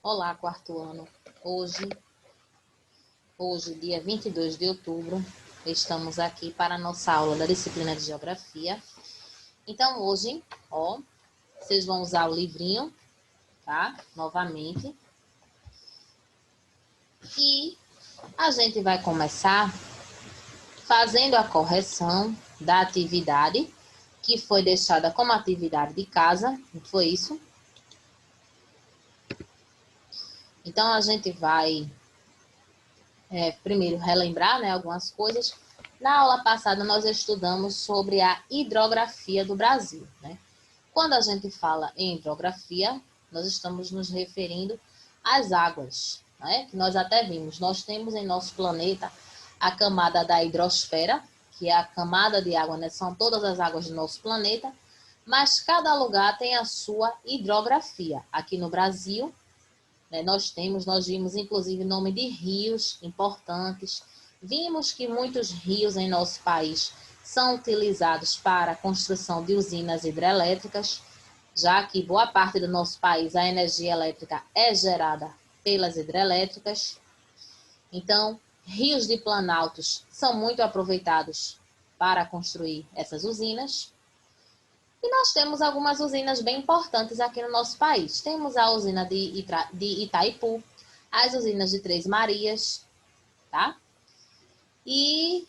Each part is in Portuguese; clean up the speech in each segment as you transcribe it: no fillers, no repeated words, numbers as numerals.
Olá, quarto ano. Hoje, dia 22 de outubro, estamos aqui para a nossa aula da disciplina de Geografia. Então, hoje, vocês vão usar o livrinho, tá? Novamente. E a gente vai começar fazendo a correção da atividade que foi deixada como atividade de casa, não foi isso? Então, a gente vai primeiro relembrar, né, algumas coisas. Na aula passada, nós estudamos sobre a hidrografia do Brasil, né? Quando a gente fala em hidrografia, nós estamos nos referindo às águas, né? Que nós até vimos. Nós temos em nosso planeta a camada da hidrosfera, que é a camada de água, né? São todas as águas do nosso planeta, mas cada lugar tem a sua hidrografia. Aqui no Brasil, né, nós vimos inclusive nome de rios importantes. Vimos que muitos rios em nosso país são utilizados para a construção de usinas hidrelétricas, já que boa parte do nosso país a energia elétrica é gerada pelas hidrelétricas. Então, rios de planaltos são muito aproveitados para construir essas usinas. E nós temos algumas usinas bem importantes aqui no nosso país. Temos a usina de Itaipu, as usinas de Três Marias, tá? E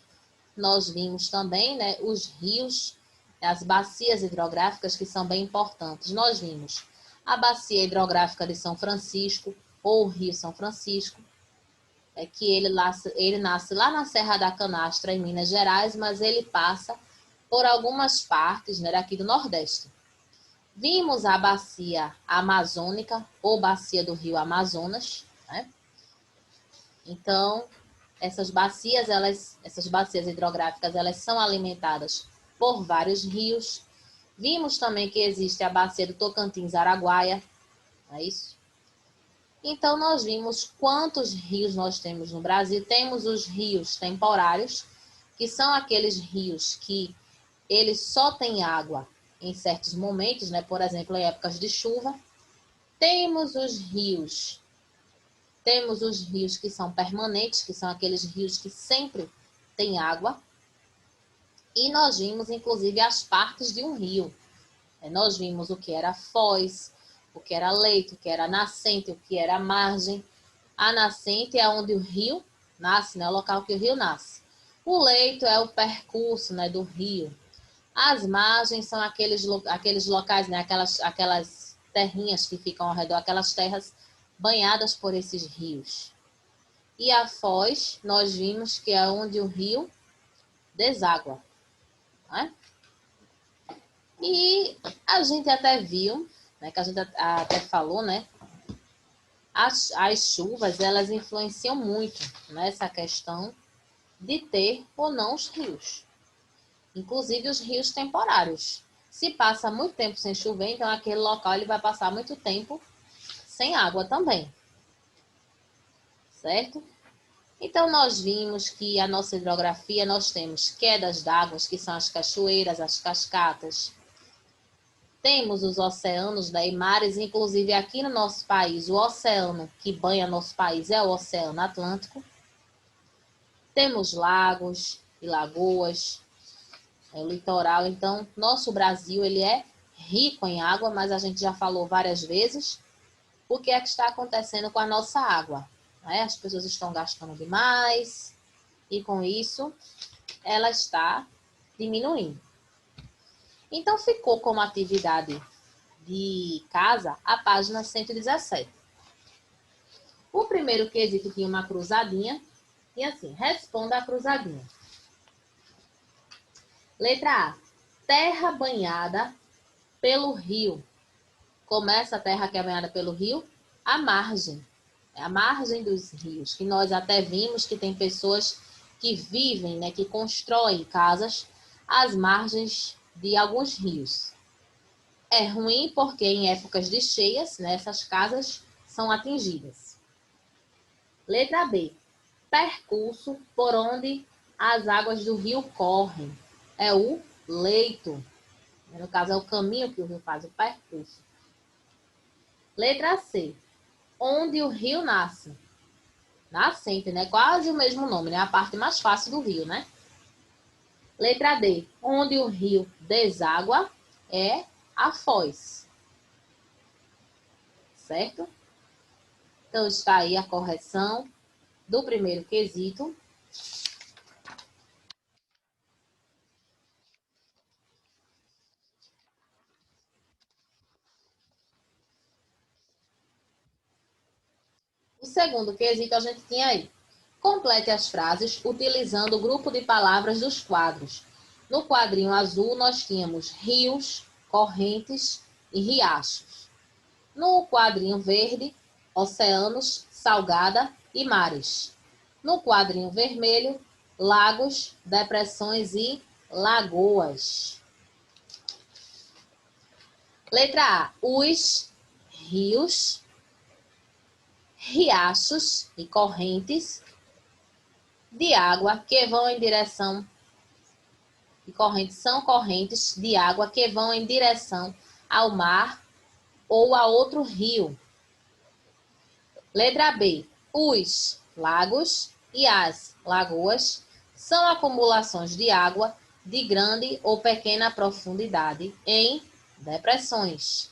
nós vimos também, né, os rios, as bacias hidrográficas que são bem importantes. Nós vimos a bacia hidrográfica de São Francisco, ou o Rio São Francisco, que ele nasce lá na Serra da Canastra, em Minas Gerais, mas ele passa por algumas partes, né, daqui do Nordeste. Vimos a bacia amazônica, ou bacia do rio Amazonas, né? Então, essas bacias hidrográficas, elas são alimentadas por vários rios. Vimos também que existe a bacia do Tocantins-Araguaia, não é isso? Então, nós vimos quantos rios nós temos no Brasil. Temos os rios temporários, que são aqueles rios que eles só têm água em certos momentos, né? Por exemplo, em épocas de chuva. Temos os rios que são permanentes, que são aqueles rios que sempre têm água. E nós vimos, inclusive, as partes de um rio. Nós vimos o que era foz, o que era leito, o que era nascente, o que era margem. A nascente é onde o rio nasce, né? O local que o rio nasce. O leito é o percurso, né, do rio. As margens são aqueles locais, né, aquelas terrinhas que ficam ao redor, aquelas terras banhadas por esses rios. E a foz, nós vimos que é onde o rio deságua, né? E a gente até viu, né, que a gente até falou, né, as chuvas, elas influenciam muito nessa questão de ter ou não os rios. Inclusive os rios temporários. Se passa muito tempo sem chover, então aquele local ele vai passar muito tempo sem água também. Certo? Então nós vimos que a nossa hidrografia, nós temos quedas d'água, que são as cachoeiras, as cascatas. Temos os oceanos, né, e mares, inclusive aqui no nosso país, o oceano que banha nosso país é o Oceano Atlântico. Temos lagos e lagoas, o litoral. Então, nosso Brasil, ele é rico em água, mas a gente já falou várias vezes o que é que está acontecendo com a nossa água, né? As pessoas estão gastando demais e com isso ela está diminuindo. Então, ficou como atividade de casa a página 117. O primeiro quesito tinha uma cruzadinha e assim, responda a cruzadinha. Letra A, terra banhada pelo rio. Começa a terra que é banhada pelo rio, a margem. É a margem dos rios, que nós até vimos que tem pessoas que vivem, né, que constroem casas às margens de alguns rios. É ruim porque em épocas de cheias, né, essas casas são atingidas. Letra B, percurso por onde as águas do rio correm. É o leito. No caso, é o caminho que o rio faz, o percurso. Letra C, onde o rio nasce. Nascente, né? Quase o mesmo nome, né? A parte mais fácil do rio, né? Letra D, onde o rio deságua é a foz. Certo? Então, está aí a correção do primeiro quesito. O segundo quesito a gente tinha aí. Complete as frases utilizando o grupo de palavras dos quadros. No quadrinho azul, nós tínhamos rios, correntes e riachos. No quadrinho verde, oceanos, salgada e mares. No quadrinho vermelho, lagos, depressões e lagoas. Letra A, os rios, riachos e correntes de água que vão em direção e correntes são correntes de água que vão em direção ao mar ou a outro rio. Letra B. Os lagos e as lagoas são acumulações de água de grande ou pequena profundidade em depressões.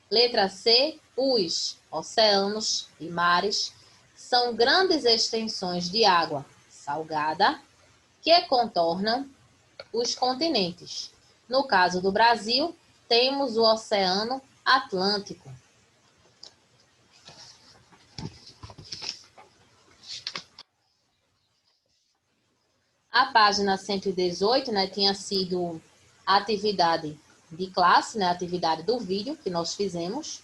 Letra C. Os oceanos e mares são grandes extensões de água salgada que contornam os continentes. No caso do Brasil, temos o Oceano Atlântico. A página 118, né, tinha sido a atividade de classe, né, a atividade do vídeo que nós fizemos.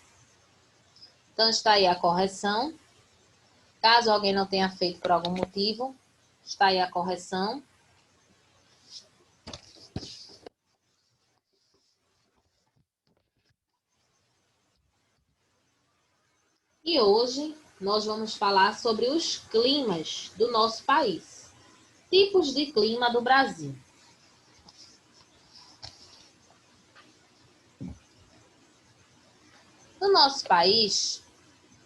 Então, está aí a correção. Caso alguém não tenha feito por algum motivo, está aí a correção. E hoje nós vamos falar sobre os climas do nosso país. Tipos de clima do Brasil. No nosso país,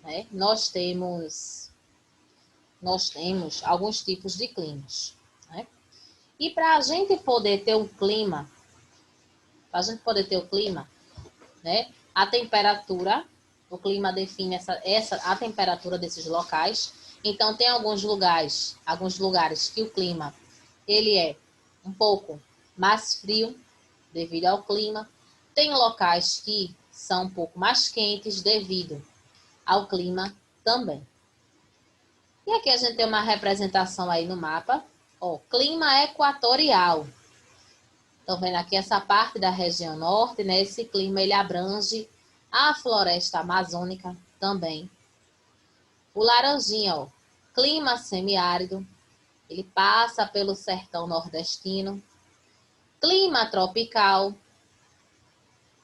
né, nós temos alguns tipos de climas. Né? E para a gente poder ter um clima, né, a temperatura, o clima define a temperatura desses locais. Então, tem alguns lugares que o clima ele é um pouco mais frio devido ao clima. Tem locais que são um pouco mais quentes devido ao clima também. E aqui a gente tem uma representação aí no mapa. Ó, clima equatorial. Estão vendo aqui essa parte da região norte, né? Esse clima ele abrange a floresta amazônica também. O laranjinha, ó, clima semiárido. Ele passa pelo sertão nordestino. Clima tropical.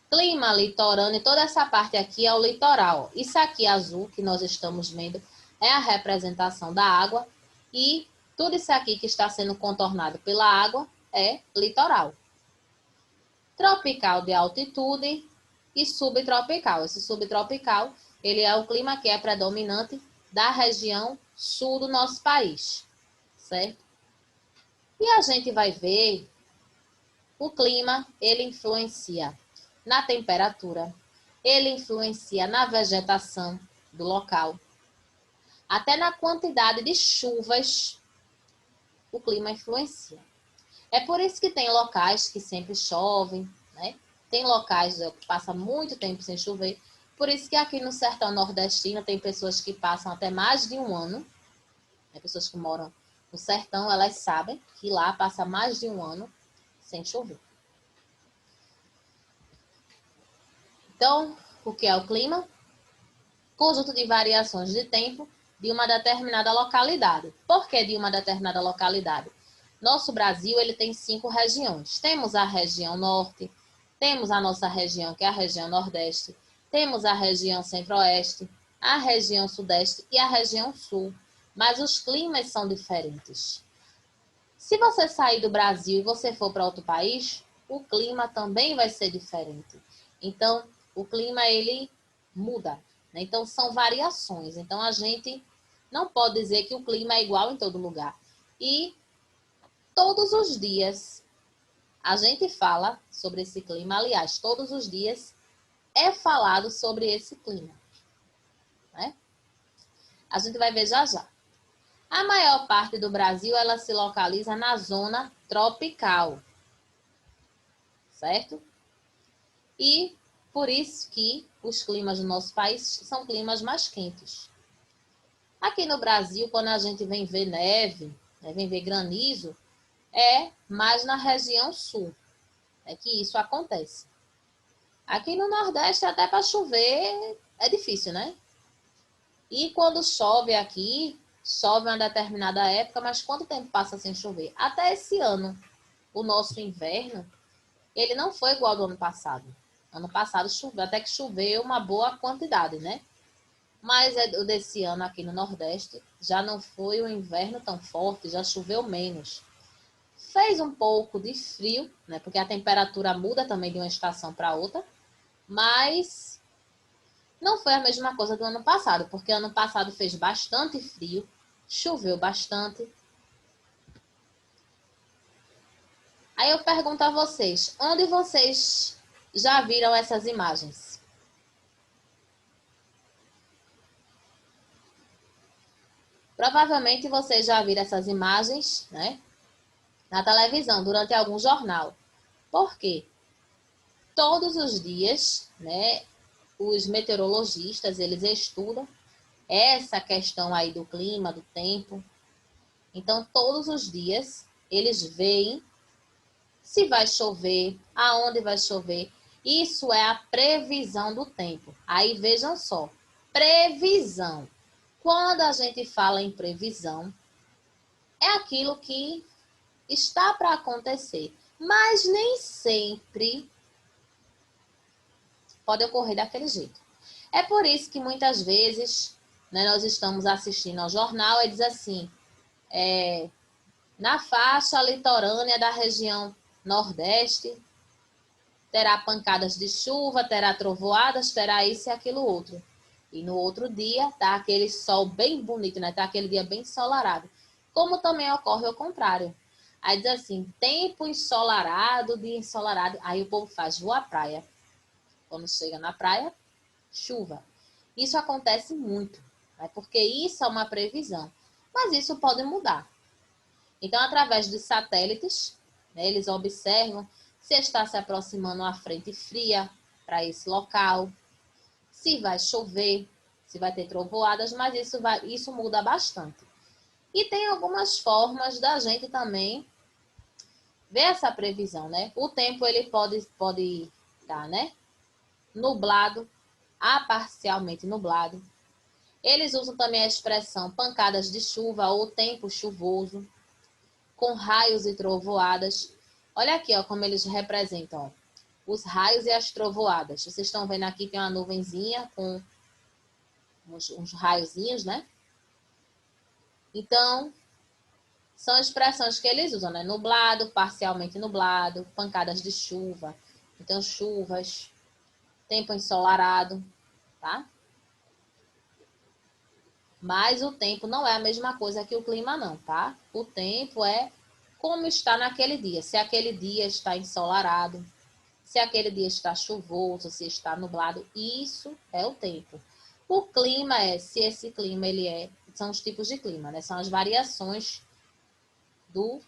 Clima litorâneo, e toda essa parte aqui é o litoral. Isso aqui azul que nós estamos vendo é a representação da água e tudo isso aqui que está sendo contornado pela água é litoral. Tropical de altitude e subtropical. Esse subtropical, ele é o clima que é predominante da região sul do nosso país, certo? E a gente vai ver o clima, ele influencia na temperatura, ele influencia na vegetação do local, até na quantidade de chuvas, o clima influencia. É por isso que tem locais que sempre chovem, né? Tem locais que passam muito tempo sem chover. Por isso que aqui no sertão nordestino tem pessoas que passam até mais de um ano. Né? Pessoas que moram no sertão, elas sabem que lá passa mais de um ano sem chover. Então, o que é o clima? Conjunto de variações de tempo de uma determinada localidade. Por que de uma determinada localidade? Nosso Brasil ele tem 5 regiões. Temos a região norte, temos a nossa região, que é a região nordeste, temos a região centro-oeste, a região sudeste e a região sul. Mas os climas são diferentes. Se você sair do Brasil e você for para outro país, o clima também vai ser diferente. Então, o clima ele muda, né? Então, são variações. Então, a gente não pode dizer que o clima é igual em todo lugar. E todos os dias a gente fala sobre esse clima. Aliás, todos os dias é falado sobre esse clima, né? A gente vai ver já já. A maior parte do Brasil, ela se localiza na zona tropical, certo? E por isso que os climas do nosso país são climas mais quentes. Aqui no Brasil, quando a gente vem ver neve, né, vem ver granizo, é mais na região sul, é que isso acontece. Aqui no Nordeste, até para chover, é difícil, né? E quando chove aqui, chove uma determinada época, mas quanto tempo passa sem chover? Até esse ano, o nosso inverno, ele não foi igual ao do ano passado. Ano passado choveu, até que choveu uma boa quantidade, né? Mas o desse ano aqui no Nordeste já não foi um inverno tão forte, já choveu menos. Fez um pouco de frio, né? Porque a temperatura muda também de uma estação para outra, mas não foi a mesma coisa do ano passado, porque ano passado fez bastante frio, choveu bastante. Aí eu pergunto a vocês, onde vocês já viram essas imagens? Provavelmente vocês já viram essas imagens, né, na televisão, durante algum jornal. Por quê? Todos os dias, né, os meteorologistas, eles estudam essa questão aí do clima, do tempo. Então, todos os dias, eles veem se vai chover, aonde vai chover. Isso é a previsão do tempo. Aí, vejam só, previsão. Quando a gente fala em previsão, é aquilo que está para acontecer, mas nem sempre pode ocorrer daquele jeito. É por isso que muitas vezes, né, nós estamos assistindo ao jornal e diz assim, na faixa litorânea da região Nordeste, terá pancadas de chuva, terá trovoadas, terá isso e aquilo outro. E no outro dia, tá aquele sol bem bonito, né? Tá aquele dia bem ensolarado. Como também ocorre o contrário. Aí diz assim, tempo ensolarado, dia ensolarado. Aí o povo faz, vou à praia. Quando chega na praia, chuva. Isso acontece muito, né? Porque isso é uma previsão. Mas isso pode mudar. Então, através dos satélites, né, eles observam se está se aproximando uma frente fria para esse local, se vai chover, se vai ter trovoadas, mas isso muda bastante. E tem algumas formas da gente também ver essa previsão, né? O tempo ele pode estar, né, nublado, a parcialmente nublado. Eles usam também a expressão pancadas de chuva ou tempo chuvoso, com raios e trovoadas. Olha aqui, ó, como eles representam, ó, os raios e as trovoadas. Vocês estão vendo aqui, tem uma nuvenzinha com uns raiozinhos, né? Então, são expressões que eles usam, né? Nublado, parcialmente nublado, pancadas de chuva. Então, chuvas, tempo ensolarado, tá? Mas o tempo não é a mesma coisa que o clima, não, tá? O tempo é como está naquele dia. Se aquele dia está ensolarado, se aquele dia está chuvoso, se está nublado, isso é o tempo. O clima é, se esse clima são os tipos de clima, né? São as variações do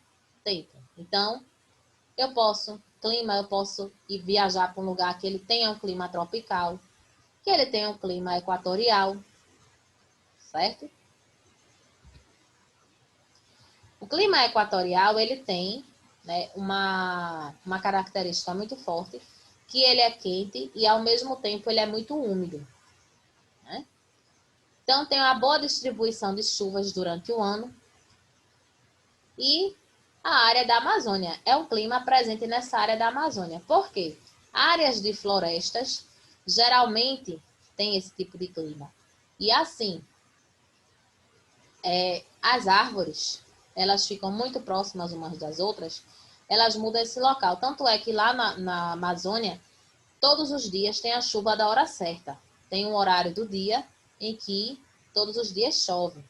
tempo. Então, eu posso ir viajar para um lugar que ele tenha um clima tropical, que ele tenha um clima equatorial, certo? O clima equatorial, ele tem, né, uma característica muito forte, que ele é quente e, ao mesmo tempo, ele é muito úmido, né? Então, tem uma boa distribuição de chuvas durante o ano. E a área da Amazônia é um clima presente nessa área da Amazônia. Por quê? Áreas de florestas geralmente têm esse tipo de clima. E assim, as árvores, elas ficam muito próximas umas das outras, elas mudam esse local. Tanto é que lá na Amazônia, todos os dias tem a chuva da hora certa. tem um horário do dia em que todos os dias chove.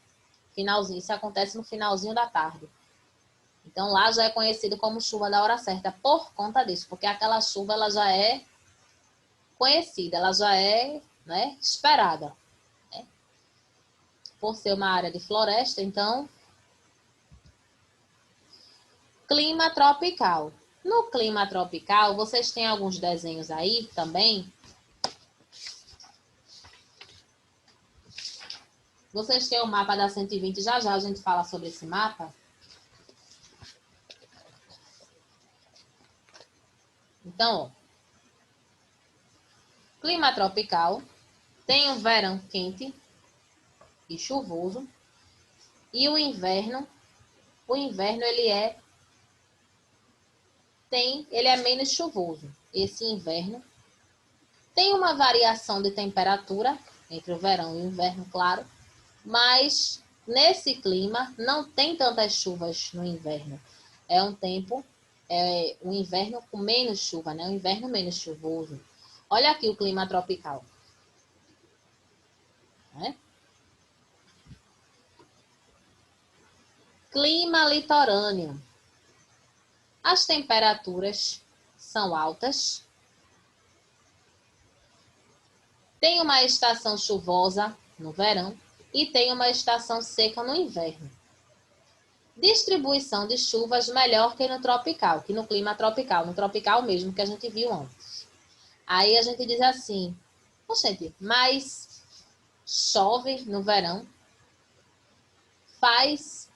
Finalzinho, isso acontece no finalzinho da tarde. Então, lá já é conhecido como chuva da hora certa por conta disso, porque aquela chuva ela já é conhecida, ela já é, né, esperada, né? Por ser uma área de floresta, então, clima tropical. No clima tropical, vocês têm alguns desenhos aí também. Vocês têm o mapa da 120, já já a gente fala sobre esse mapa. Então, ó, clima tropical, tem o verão quente e chuvoso, e o inverno ele é menos chuvoso. Esse inverno tem uma variação de temperatura entre o verão e o inverno, claro, mas nesse clima não tem tantas chuvas no inverno. É um inverno com menos chuva, né? Um inverno menos chuvoso. Olha aqui o clima tropical, né? Clima litorâneo. As temperaturas são altas. Tem uma estação chuvosa no verão e tem uma estação seca no inverno. Distribuição de chuvas melhor que no tropical, que no clima tropical, no tropical mesmo que a gente viu antes. Aí a gente diz assim, gente, mas chove no verão, faz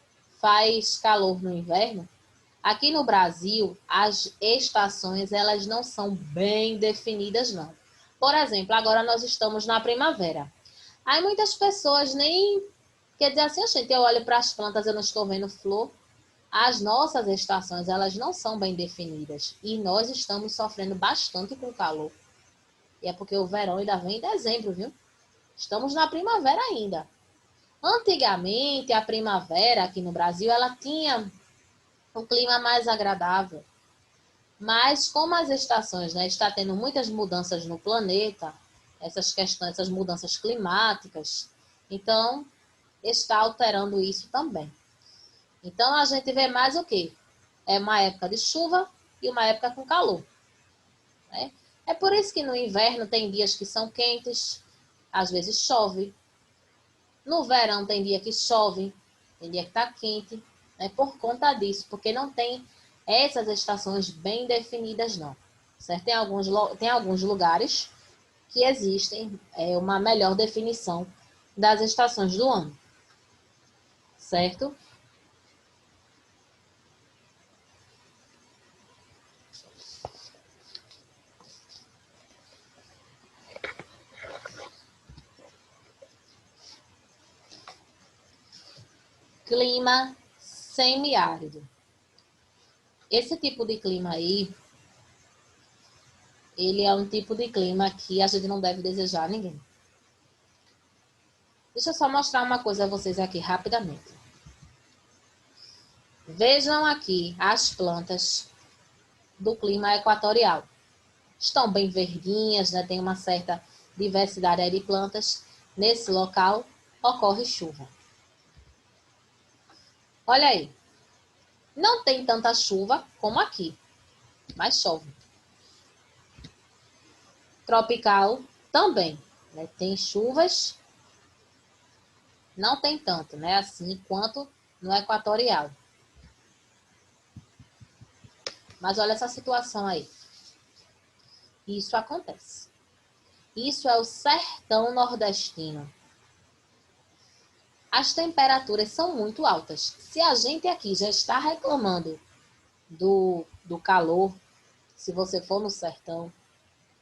calor no inverno. Aqui no Brasil, as estações elas não são bem definidas, não. Por exemplo, agora nós estamos na primavera. Aí muitas pessoas nem... Quer dizer assim, gente, eu olho para as plantas, eu não estou vendo flor. As nossas estações, elas não são bem definidas. E nós estamos sofrendo bastante com o calor. E é porque o verão ainda vem em dezembro, viu? Estamos na primavera ainda. Antigamente, a primavera aqui no Brasil, ela tinha um clima mais agradável. Mas como as estações, né, está tendo muitas mudanças no planeta, essas questões, essas mudanças climáticas, então está alterando isso também. Então a gente vê mais o quê? É uma época de chuva e uma época com calor, né? É por isso que no inverno tem dias que são quentes, às vezes chove. No verão tem dia que chove, tem dia que está quente, né? Por conta disso, porque não tem essas estações bem definidas, não. Certo? Tem alguns lugares que existem uma melhor definição das estações do ano. Certo? Clima semiárido. Esse tipo de clima aí, ele é um tipo de clima que a gente não deve desejar a ninguém. Deixa eu só mostrar uma coisa a vocês aqui rapidamente. Vejam aqui as plantas do clima equatorial. Estão bem verdinhas, né? Tem uma certa diversidade aí de plantas. Nesse local ocorre chuva. Olha aí. Não tem tanta chuva como aqui, mas chove. Tropical também, né? Tem chuvas, não tem tanto, né? Assim quanto no equatorial. Mas olha essa situação aí. Isso acontece. Isso é o sertão nordestino. As temperaturas são muito altas. Se a gente aqui já está reclamando do calor, se você for no sertão,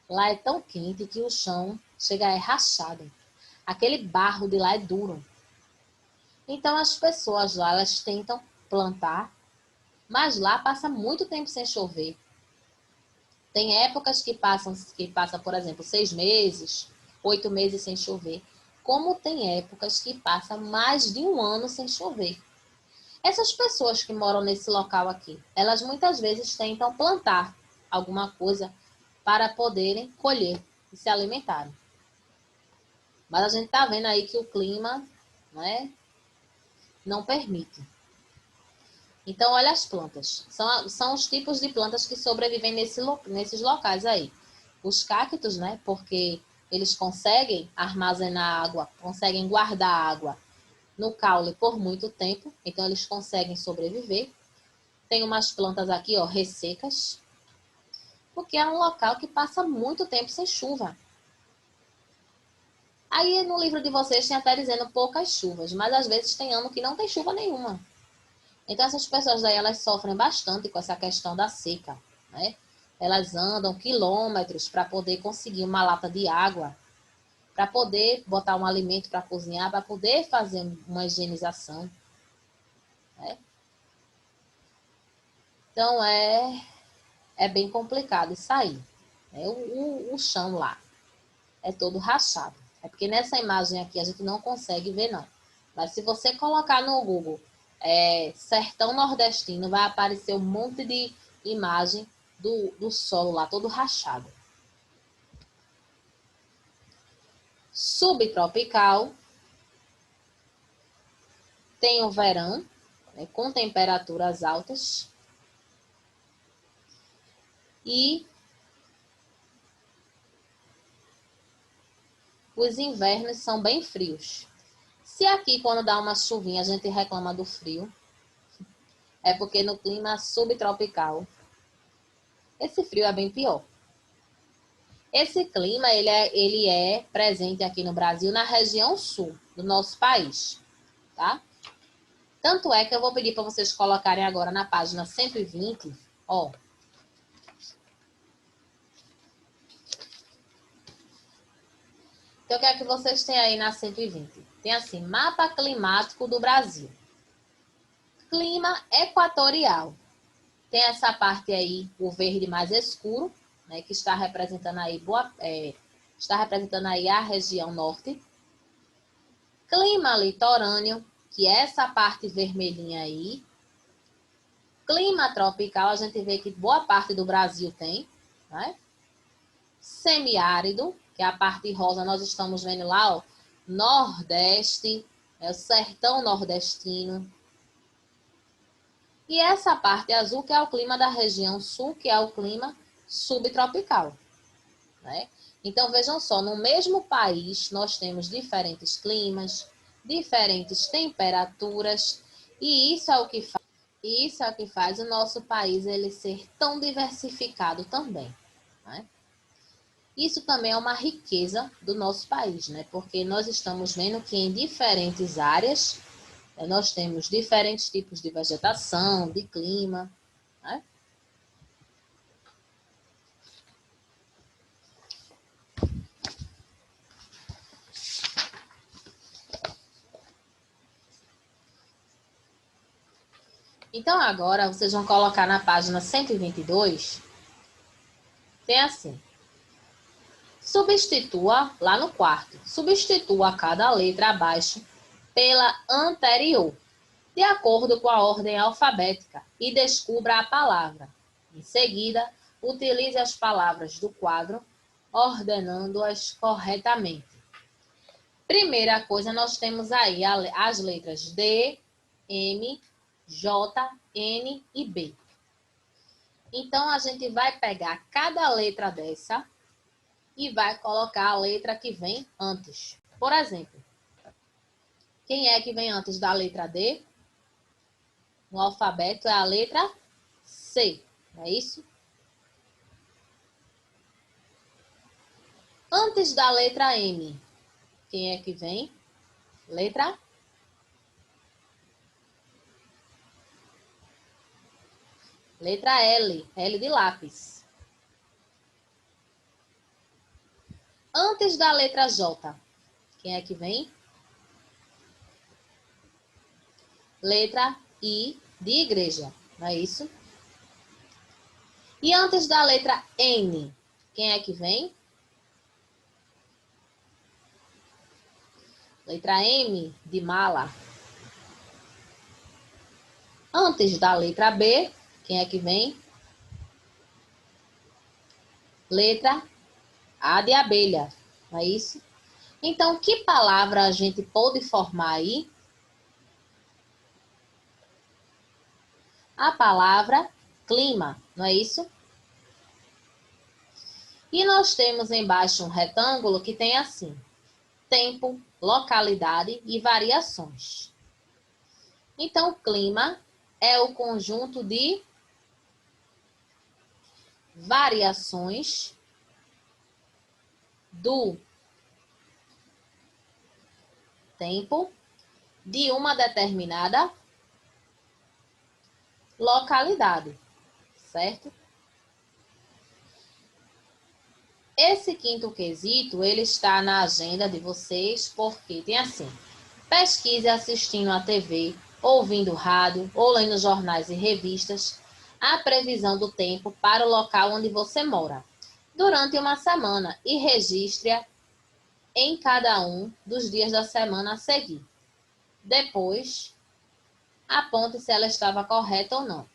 lá é tão quente que o chão chega a rachado. Aquele barro de lá é duro. Então as pessoas lá, elas tentam plantar, mas lá passa muito tempo sem chover. Tem épocas que passa, por exemplo, 6 meses, 8 meses sem chover. Como tem épocas que passa mais de um ano sem chover. Essas pessoas que moram nesse local aqui, elas muitas vezes tentam plantar alguma coisa para poderem colher e se alimentarem. Mas a gente está vendo aí que o clima, né, não permite. Então, olha as plantas. São os tipos de plantas que sobrevivem nesses locais aí. Os cactos, né, porque eles conseguem armazenar água, conseguem guardar água no caule por muito tempo, então eles conseguem sobreviver. Tem umas plantas aqui, ó, ressecas, porque é um local que passa muito tempo sem chuva. Aí no livro de vocês tem até dizendo poucas chuvas, mas às vezes tem ano que não tem chuva nenhuma. Então essas pessoas daí, elas sofrem bastante com essa questão da seca, né? Elas andam quilômetros para poder conseguir uma lata de água, para poder botar um alimento para cozinhar, para poder fazer uma higienização, né? Então é bem complicado isso aí. O chão lá é todo rachado. É porque nessa imagem aqui a gente não consegue ver, não. Mas se você colocar no Google sertão nordestino, vai aparecer um monte de imagem do solo lá, todo rachado. Subtropical. Tem o verão, né, com temperaturas altas. E os invernos são bem frios. Se aqui, quando dá uma chuvinha, a gente reclama do frio, é porque no clima subtropical, esse frio é bem pior. Esse clima, ele é presente aqui no Brasil, na região sul do nosso país, tá? Tanto é que eu vou pedir para vocês colocarem agora na página 120, ó. Então, o que é que vocês têm aí na 120? Tem assim, mapa climático do Brasil. Clima equatorial. Tem essa parte aí, o verde mais escuro, né, que está representando aí a região norte. Clima litorâneo, que é essa parte vermelhinha aí. Clima tropical, a gente vê que boa parte do Brasil tem, né? Semiárido, que é a parte rosa, nós estamos vendo lá, ó, Nordeste, o sertão nordestino. E essa parte azul, que é o clima da região sul, que é o clima subtropical, né? Então, vejam só, no mesmo país, nós temos diferentes climas, diferentes temperaturas, e isso é o que faz o nosso país ele ser tão diversificado também, né? Isso também é uma riqueza do nosso país, né? Porque nós estamos vendo que em diferentes áreas nós temos diferentes tipos de vegetação, de clima, né? Então agora vocês vão colocar na página 122, tem assim: substitua, lá no quarto, substitua cada letra abaixo pela anterior, de acordo com a ordem alfabética, e descubra a palavra. Em seguida, utilize as palavras do quadro, ordenando-as corretamente. Primeira coisa, nós temos aí as letras D, M, J, N e B. Então, a gente vai pegar cada letra dessa e vai colocar a letra que vem antes. Por exemplo, quem é que vem antes da letra D? No alfabeto é a letra C, não é isso? Antes da letra M, quem é que vem? Letra L, L de lápis. Antes da letra J, quem é que vem? Letra I de igreja, não é isso? E antes da letra N, quem é que vem? Letra M de mala. Antes da letra B, quem é que vem? Letra A de abelha, não é isso? Então, que palavra a gente pode formar aí? A palavra clima, não é isso? E nós temos embaixo um retângulo que tem assim: tempo, localidade e variações. Então, clima é o conjunto de variações do tempo de uma determinada localidade, certo? Esse quinto quesito, ele está na agenda de vocês, porque tem assim: pesquise assistindo à TV, ouvindo rádio ou lendo jornais e revistas a previsão do tempo para o local onde você mora durante uma semana e registre-a em cada um dos dias da semana a seguir. Depois, aponte se ela estava correta ou não.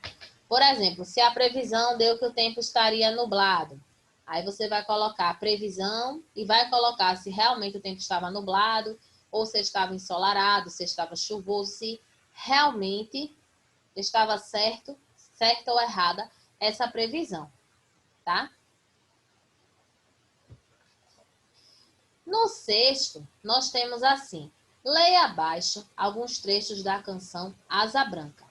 Por exemplo, se a previsão deu que o tempo estaria nublado, aí você vai colocar a previsão e vai colocar se realmente o tempo estava nublado, ou se estava ensolarado, se estava chuvoso, se realmente estava certa ou errada essa previsão, tá? No sexto, nós temos assim: leia abaixo alguns trechos da canção Asa Branca.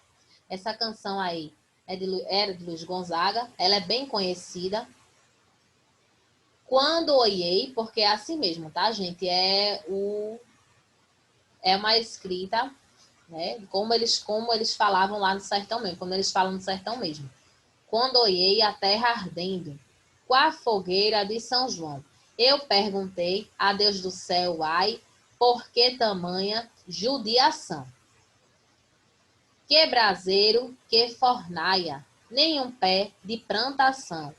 Essa canção aí era de Luiz Gonzaga, ela é bem conhecida. Quando olhei, porque é assim mesmo, tá, gente? É uma escrita, né? Como eles falavam lá no sertão mesmo, como eles falam no sertão mesmo. Quando olhei a terra ardendo, com a fogueira de São João, eu perguntei a Deus do céu, ai, por que tamanha judiação? Que braseiro, que fornaia, nenhum pé de plantação.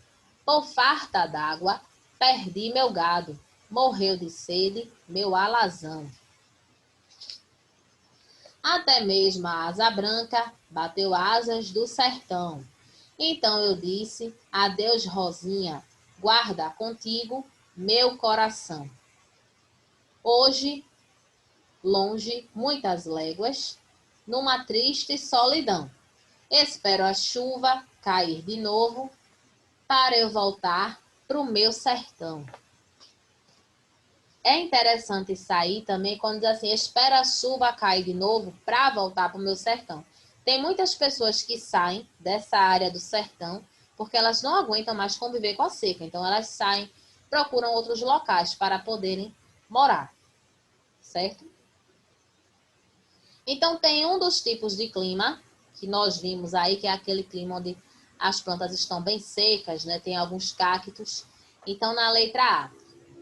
Por farta d'água, perdi meu gado, morreu de sede meu alazão. Até mesmo a asa branca bateu asas do sertão. Então eu disse, adeus Rosinha, guarda contigo meu coração. Hoje, longe, muitas léguas, numa triste solidão. Espero a chuva cair de novo para eu voltar pro meu sertão. É interessante sair também quando diz assim, espera a chuva cair de novo para voltar pro meu sertão. Tem muitas pessoas que saem dessa área do sertão porque elas não aguentam mais conviver com a seca. Então elas saem, procuram outros locais para poderem morar, certo? Então tem um dos tipos de clima que nós vimos aí, que é aquele clima onde as plantas estão bem secas, né? Tem alguns cactos. Então, na letra A,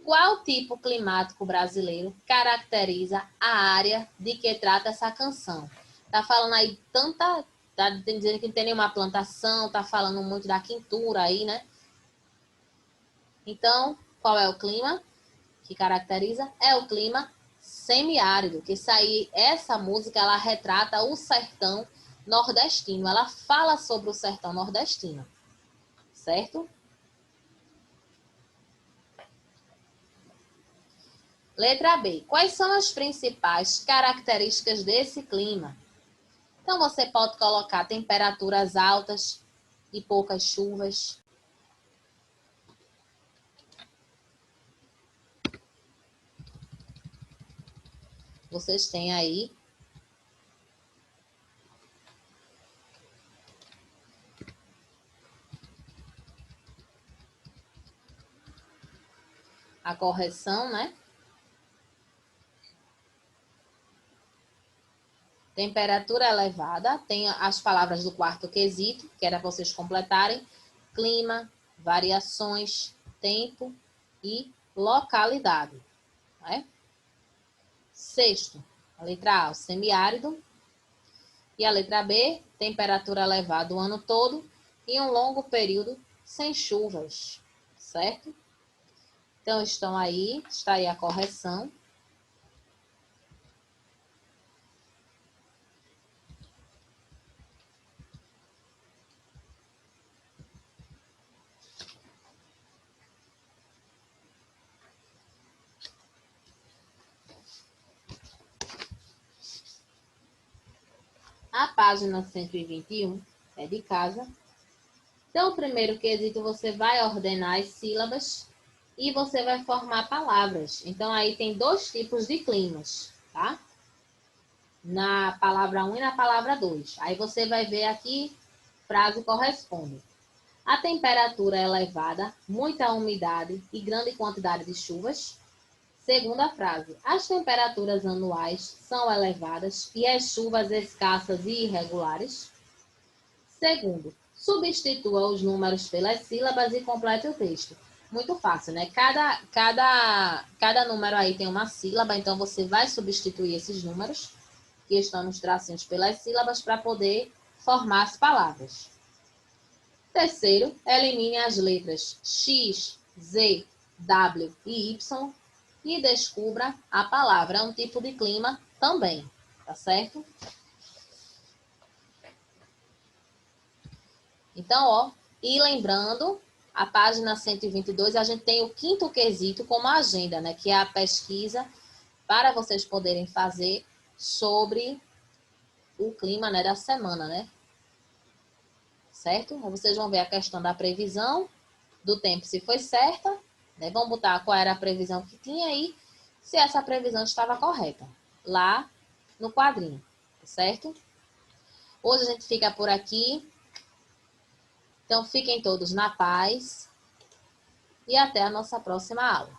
qual tipo climático brasileiro caracteriza a área de que trata essa canção? Tá falando aí tá dizendo que não tem nenhuma plantação, tá falando muito da quintura aí, né? Então, qual é o clima que caracteriza? É o clima semiárido, que essa música ela retrata o sertão nordestino, ela fala sobre o sertão nordestino, certo? Letra B. Quais são as principais características desse clima? Então você pode colocar temperaturas altas e poucas chuvas. Vocês têm aí a correção, né? Temperatura elevada, tem as palavras do quarto quesito, que era vocês completarem: clima, variações, tempo e localidade. Né? Sexto, a letra A, o semiárido. E a letra B, temperatura elevada o ano todo e um longo período sem chuvas, certo? Então, está aí a correção. A página 121 é de casa. Então, o primeiro quesito, você vai ordenar as sílabas e você vai formar palavras. Então, aí tem dois tipos de climas, tá? Na palavra 1 e na palavra 2. Aí você vai ver aqui, frase corresponde. A temperatura é elevada, muita umidade e grande quantidade de chuvas. Segunda frase. As temperaturas anuais são elevadas e as chuvas escassas e irregulares. Segundo, substitua os números pelas sílabas e complete o texto. Muito fácil, né? Cada número aí tem uma sílaba, então você vai substituir esses números que estão nos tracinhos pelas sílabas para poder formar as palavras. Terceiro, elimine as letras X, Z, W e Y e descubra a palavra. É um tipo de clima também, tá certo? Então, ó, e lembrando, a página 122, a gente tem o quinto quesito como agenda, né? Que é a pesquisa para vocês poderem fazer sobre o clima, né, da semana, né? Certo? Aí vocês vão ver a questão da previsão do tempo, se foi certa, né? Vamos botar qual era a previsão que tinha aí, se essa previsão estava correta, lá no quadrinho, certo? Hoje a gente fica por aqui. Então, fiquem todos na paz e até a nossa próxima aula.